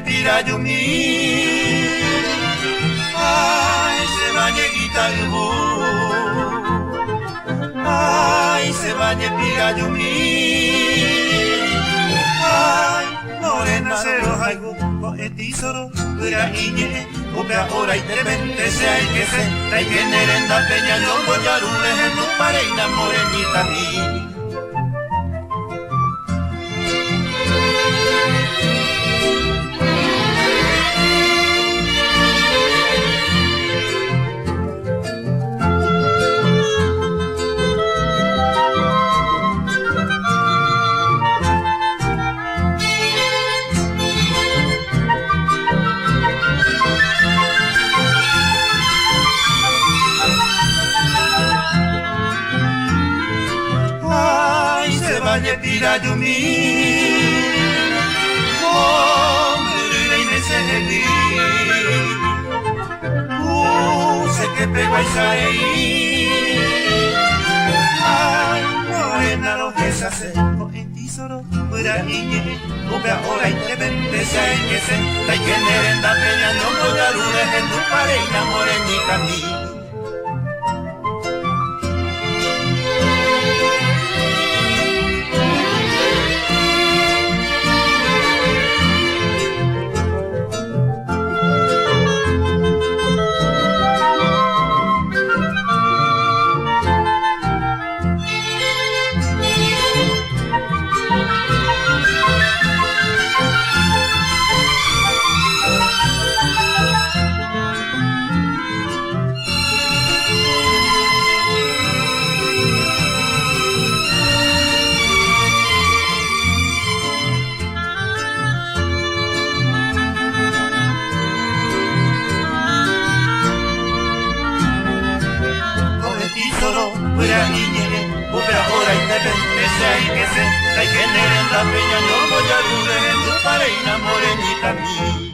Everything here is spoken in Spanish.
pirayumi. Ay, se bañe guitarbo. Ay, se bañe pirayumi. Ay, morena cero haigu, ko etisoro, pura iñe. Ope ahora y de repente sea el que se, hay que nerenda peña, yo voy a rule en tu pareina morenita mí. Bañe pirayumi, hombre y me seguí. Sé que pega y saí. Ay, morena lo que se hace, con el tesoro, pura iñe. Ope ahora y de repente se hay que se, hay que merenda peña, no voy a lunes en tu pareja morenita mí. Fuera niñere, ope ahora y de repente se hay que se, hay que tener en la peña, no voy a rule en tu pareina morenita mí.